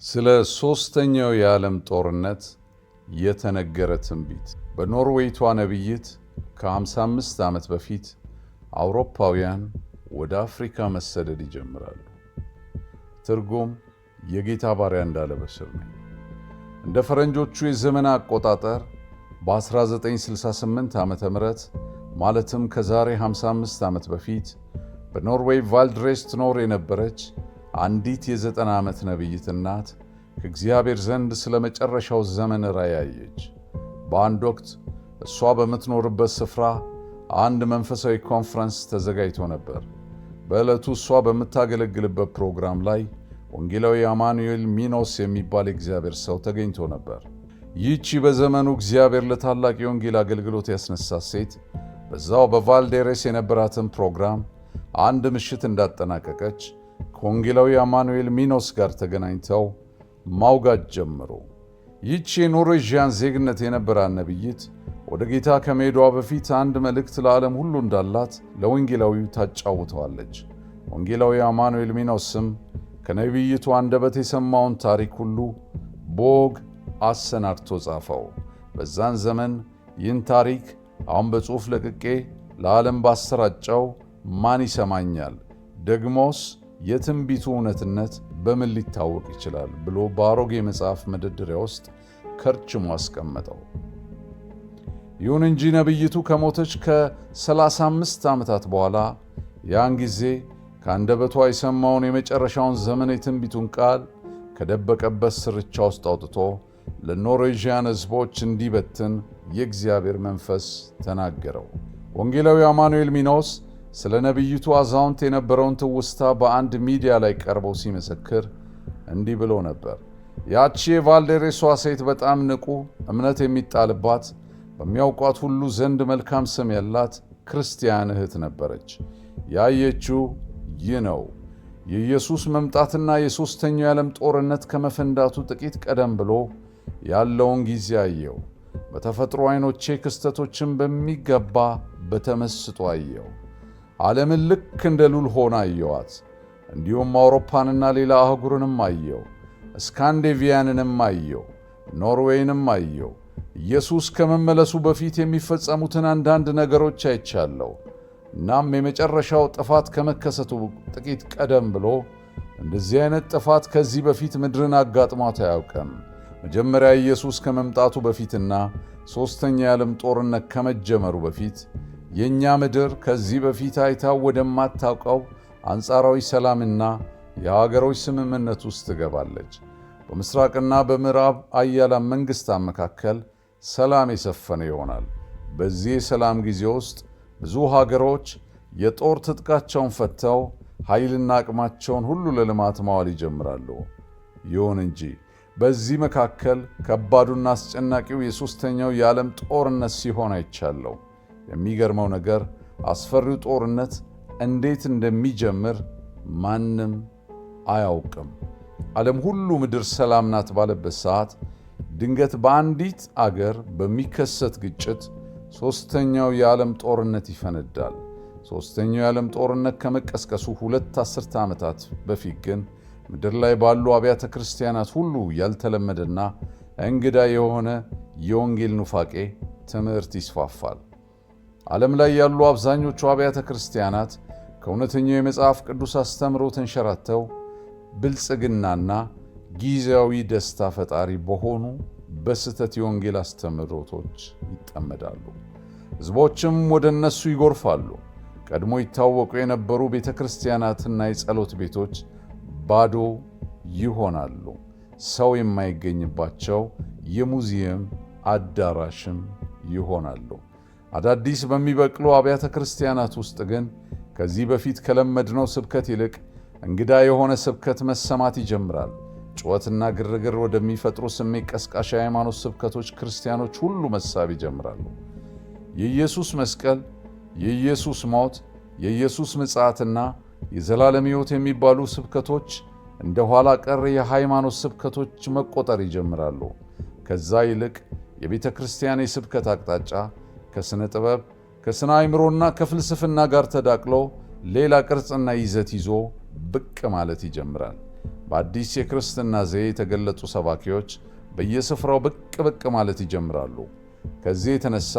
ስለ ሦስተኛው የዓለም ጦርነት የተነገረ ትንቢት። በኖርዌይቷ ነቢይት ከ55 ዓመት በፊት አውሮፓውያን ወደ አፍሪካ መሰደድ ይጀምራሉ። ትርጉም የጌታ ባሪያ እንዳለ በስር ነኝ። እንደ ፈረንጆቹ የዘመን አቆጣጠር በ1968 ዓመተ ምህረት ማለትም ከዛሬ 55 ዓመት በፊት በኖርዌይ ቫልድሬስ ትኖር የነበረች አንዲት የ90 ዓመት ነቢይት እናት ከእግዚአብሔር ዘንድ ስለ መጨረሻው ዘመን ራእይ አየች። በአንድ ወቅት እሷ በምትኖርበት ስፍራ አንድ መንፈሳዊ ኮንፈረንስ ተዘጋጅቶ ነበር። በዕለቱ እሷ በምታገለግልበት ፕሮግራም ላይ ወንጌላዊ አማኑኤል ሚኖስ የሚባል የእግዚአብሔር ሰው ተገኝቶ ነበር። ይህቺ በዘመኑ እግዚአብሔር ለታላቅ የወንጌል አገልግሎት ያስነሳት ሴት በዛው በቫልዴሬስ የነበራትን ፕሮግራም አንድ ምሽት እንዳጠናቀቀች ከወንጌላዊ አማኑኤል ሚኖስ ጋር ተገናኝተው ማውጋት ጀመሩ። ይህቺ የኖርዌዥያን ዜግነት የነበራት ነቢይት ወደ ጌታ ከመሄዷ በፊት አንድ መልእክት ለዓለም ሁሉ እንዳላት ለወንጌላዊው ታጫውተዋለች። ወንጌላዊ አማኑኤል ሚኖስም ከነቢይቱ አንደበት የሰማውን ታሪክ ሁሉ በወግ አሰናድቶ ጻፈው። በዛን ዘመን ይህን ታሪክ አሁን በጽሑፍ ለቅቄ ለዓለም ባሰራጨው ማን ይሰማኛል? ደግሞስ የትንቢቱ እውነትነት በምን ሊታወቅ ይችላል? ብሎ በአሮጌ መጽሐፍ መደርደሪያ ውስጥ ከርችሞ አስቀመጠው። ይሁን እንጂ ነቢይቱ ከሞተች ከ35 ዓመታት በኋላ ያን ጊዜ ከአንደበቷ የሰማውን የመጨረሻውን ዘመን የትንቢቱን ቃል ከደበቀበት ስርቻ ውስጥ አውጥቶ ለኖርዌዥያን ሕዝቦች እንዲበትን የእግዚአብሔር መንፈስ ተናገረው። ወንጌላዊ አማኑኤል ሚኖስ ስለ ነቢይቱ አዛውንት የነበረውን ትውስታ በአንድ ሚዲያ ላይ ቀርበው ሲመሰክር እንዲህ ብሎ ነበር። ያቺ የቫልዴሬሷ ሴት በጣም ንቁ፣ እምነት የሚጣልባት፣ በሚያውቋት ሁሉ ዘንድ መልካም ስም ያላት ክርስቲያን እህት ነበረች። ያየችው ይህ ነው። የኢየሱስ መምጣትና የሦስተኛው የዓለም ጦርነት ከመፈንዳቱ ጥቂት ቀደም ብሎ ያለውን ጊዜ አየው። በተፈጥሮ ዓይኖቼ ክስተቶችን በሚገባ በተመስጦ አየው። ዓለምን ልክ እንደ ሉል ሆና አየዋት። እንዲሁም አውሮፓንና ሌላ አህጉርንም አየው። ስካንዴቪያንንም አየው። ኖርዌይንም አየው። ኢየሱስ ከመመለሱ በፊት የሚፈጸሙትን አንዳንድ ነገሮች አይቻለሁ። እናም የመጨረሻው ጥፋት ከመከሰቱ ጥቂት ቀደም ብሎ እንደዚህ አይነት ጥፋት ከዚህ በፊት ምድርን አጋጥሟት አያውቅም። መጀመሪያ ኢየሱስ ከመምጣቱ በፊትና ሦስተኛ የዓለም ጦርነት ከመጀመሩ በፊት የእኛ ምድር ከዚህ በፊት አይታው ወደማታውቀው አንጻራዊ ሰላምና የሀገሮች ስምምነት ውስጥ ትገባለች። በምስራቅና በምዕራብ አያላን መንግሥታት መካከል ሰላም የሰፈነ ይሆናል። በዚህ የሰላም ጊዜ ውስጥ ብዙ ሀገሮች የጦር ትጥቃቸውን ፈተው ኃይልና አቅማቸውን ሁሉ ለልማት ማዋል ይጀምራሉ። ይሁን እንጂ በዚህ መካከል ከባዱና አስጨናቂው የሦስተኛው የዓለም ጦርነት ሲሆን አይቻለሁ። የሚገርመው ነገር አስፈሪው ጦርነት እንዴት እንደሚጀምር ማንም አያውቅም። ዓለም ሁሉ ምድር ሰላም ናት ባለበት ሰዓት ድንገት በአንዲት አገር በሚከሰት ግጭት ሦስተኛው የዓለም ጦርነት ይፈነዳል። ሦስተኛው የዓለም ጦርነት ከመቀስቀሱ 2 አስርተ ዓመታት በፊት ግን ምድር ላይ ባሉ አብያተ ክርስቲያናት ሁሉ ያልተለመደና እንግዳ የሆነ የወንጌል ኑፋቄ ትምህርት ይስፋፋል። ዓለም ላይ ያሉ አብዛኞቹ አብያተ ክርስቲያናት ከእውነተኛው የመጽሐፍ ቅዱስ አስተምሮ ተንሸራተው ብልጽግናና ጊዜያዊ ደስታ ፈጣሪ በሆኑ በስህተት የወንጌል አስተምህሮቶች ይጠመዳሉ። ሕዝቦችም ወደ እነሱ ይጎርፋሉ። ቀድሞ ይታወቁ የነበሩ ቤተ ክርስቲያናትና የጸሎት ቤቶች ባዶ ይሆናሉ። ሰው የማይገኝባቸው የሙዚየም አዳራሽም ይሆናሉ። አዳዲስ በሚበቅሉ አብያተ ክርስቲያናት ውስጥ ግን ከዚህ በፊት ከለመድነው ስብከት ይልቅ እንግዳ የሆነ ስብከት መሰማት ይጀምራል። ጩኸትና ግርግር ወደሚፈጥሩ ስሜት ቀስቃሽ የሃይማኖት ስብከቶች ክርስቲያኖች ሁሉ መሳብ ይጀምራሉ። የኢየሱስ መስቀል፣ የኢየሱስ ሞት፣ የኢየሱስ ምጽአትና የዘላለም ሕይወት የሚባሉ ስብከቶች እንደ ኋላ ቀር የሃይማኖት ስብከቶች መቆጠር ይጀምራሉ። ከዛ ይልቅ የቤተ ክርስቲያን የስብከት አቅጣጫ ከስነ ጥበብ፣ ከስነ አእምሮና ከፍልስፍና ጋር ተዳቅሎ ሌላ ቅርጽና ይዘት ይዞ ብቅ ማለት ይጀምራል። በአዲስ የክርስትና ዘዬ የተገለጡ ሰባኪዎች በየስፍራው ብቅ ማለት ይጀምራሉ። ከዚህ የተነሳ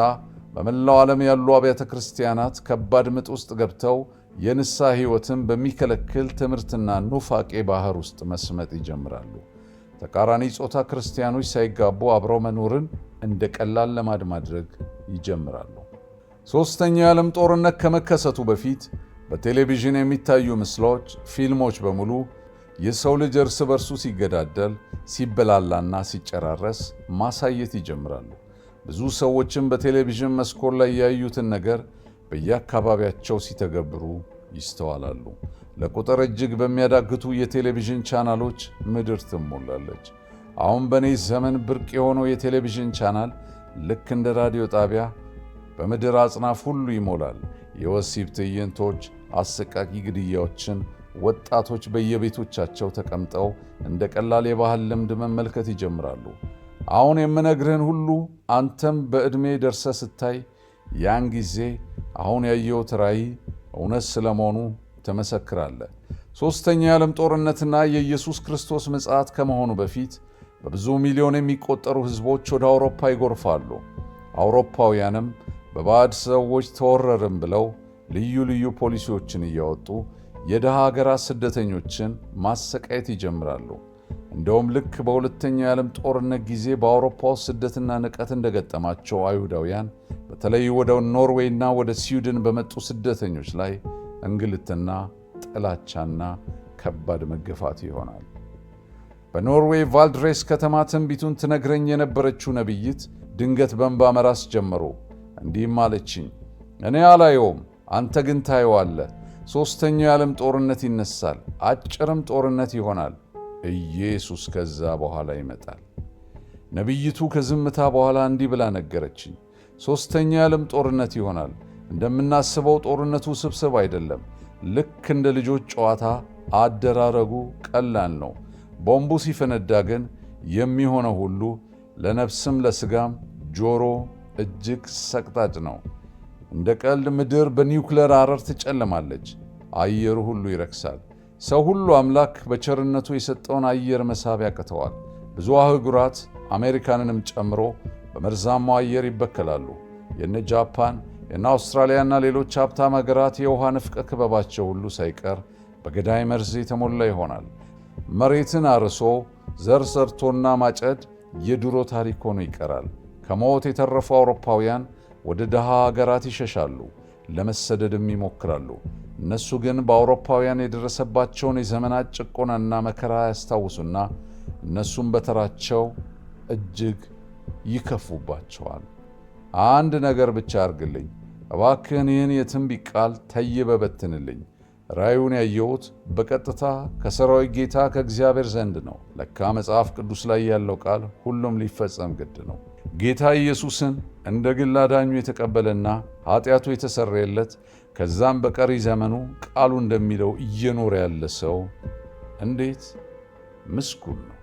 በመላው ዓለም ያሉ አብያተ ክርስቲያናት ከባድ ምጥ ውስጥ ገብተው የንስሐ ሕይወትን በሚከለክል ትምህርትና ኑፋቄ ባህር ውስጥ መስመጥ ይጀምራሉ። ተቃራኒ ጾታ ክርስቲያኖች ሳይጋቡ አብረው መኖርን እንደ ቀላል ልማድ ማድረግ ይጀምራሉ። ሦስተኛው የዓለም ጦርነት ከመከሰቱ በፊት በቴሌቪዥን የሚታዩ ምስሎች፣ ፊልሞች በሙሉ የሰው ልጅ እርስ በርሱ ሲገዳደል፣ ሲበላላና ሲጨራረስ ማሳየት ይጀምራሉ። ብዙ ሰዎችም በቴሌቪዥን መስኮት ላይ ያዩትን ነገር በየአካባቢያቸው ሲተገብሩ ይስተዋላሉ። ለቁጥር እጅግ በሚያዳግቱ የቴሌቪዥን ቻናሎች ምድር ትሞላለች። አሁን በኔ ዘመን ብርቅ የሆነው የቴሌቪዥን ቻናል ልክ እንደ ራዲዮ ጣቢያ በምድር አጽናፍ ሁሉ ይሞላል። የወሲብ ትዕይንቶች፣ አሰቃቂ ግድያዎችን ወጣቶች በየቤቶቻቸው ተቀምጠው እንደ ቀላል የባህል ልምድ መመልከት ይጀምራሉ። አሁን የምነግርህን ሁሉ አንተም በዕድሜ ደርሰህ ስታይ ያን ጊዜ አሁን ያየሁት ራእይ እውነት ስለመሆኑ ትመሰክራለህ። ሦስተኛው የዓለም ጦርነትና የኢየሱስ ክርስቶስ ምጽአት ከመሆኑ በፊት በብዙ ሚሊዮን የሚቆጠሩ ሕዝቦች ወደ አውሮፓ ይጎርፋሉ። አውሮፓውያንም በባዕድ ሰዎች ተወረርን ብለው ልዩ ልዩ ፖሊሲዎችን እያወጡ የድሃ ሀገራት ስደተኞችን ማሰቃየት ይጀምራሉ። እንደውም ልክ በሁለተኛው የዓለም ጦርነት ጊዜ በአውሮፓ ውስጥ ስደትና ንቀት እንደገጠማቸው አይሁዳውያን በተለይ ወደ ኖርዌይና ወደ ስዊድን በመጡ ስደተኞች ላይ እንግልትና ጥላቻና ከባድ መገፋት ይሆናል። በኖርዌይ ቫልድሬስ ከተማ ትንቢቱን ትነግረኝ የነበረችው ነቢይት ድንገት በእንባ መራስ ጀመሩ። እንዲህም አለችኝ፣ እኔ አላየውም፣ አንተ ግን ታየዋለህ። ሦስተኛው የዓለም ጦርነት ይነሳል፣ አጭርም ጦርነት ይሆናል። ኢየሱስ ከዛ በኋላ ይመጣል። ነቢይቱ ከዝምታ በኋላ እንዲህ ብላ ነገረችኝ፣ ሦስተኛው የዓለም ጦርነት ይሆናል። እንደምናስበው ጦርነቱ ስብስብ አይደለም። ልክ እንደ ልጆች ጨዋታ አደራረጉ ቀላል ነው። ቦምቡ ሲፈነዳ ግን የሚሆነው ሁሉ ለነፍስም ለሥጋም ጆሮ እጅግ ሰቅጣጭ ነው። እንደ ቀልድ ምድር በኒውክሌር አረር ትጨለማለች። አየሩ ሁሉ ይረክሳል። ሰው ሁሉ አምላክ በቸርነቱ የሰጠውን አየር መሳብ ያቅተዋል። ብዙ አህጉራት አሜሪካንንም ጨምሮ በመርዛማው አየር ይበከላሉ። የነ ጃፓን፣ የነ አውስትራሊያና ሌሎች ሀብታም ሀገራት የውሃ ንፍቀ ክበባቸው ሁሉ ሳይቀር በገዳይ መርዝ የተሞላ ይሆናል። መሬትን አርሶ ዘር ሰርቶና ማጨድ የድሮ ታሪክ ሆኖ ይቀራል። ከሞት የተረፉ አውሮፓውያን ወደ ድሃ ሀገራት ይሸሻሉ፣ ለመሰደድም ይሞክራሉ። እነሱ ግን በአውሮፓውያን የደረሰባቸውን የዘመናት ጭቆናና መከራ ያስታውሱና እነሱም በተራቸው እጅግ ይከፉባቸዋል። አንድ ነገር ብቻ አርግልኝ እባክህን፣ ይህን የትንቢት ቃል ተይበህ በትንልኝ። ራእዩን ያየሁት በቀጥታ ከሠራዊት ጌታ ከእግዚአብሔር ዘንድ ነው። ለካ መጽሐፍ ቅዱስ ላይ ያለው ቃል ሁሉም ሊፈጸም ግድ ነው። ጌታ ኢየሱስን እንደ ግል አዳኙ የተቀበለና ኃጢአቱ የተሰረየለት ከዛም በቀሪ ዘመኑ ቃሉ እንደሚለው እየኖረ ያለ ሰው እንዴት ምስጉን ነው!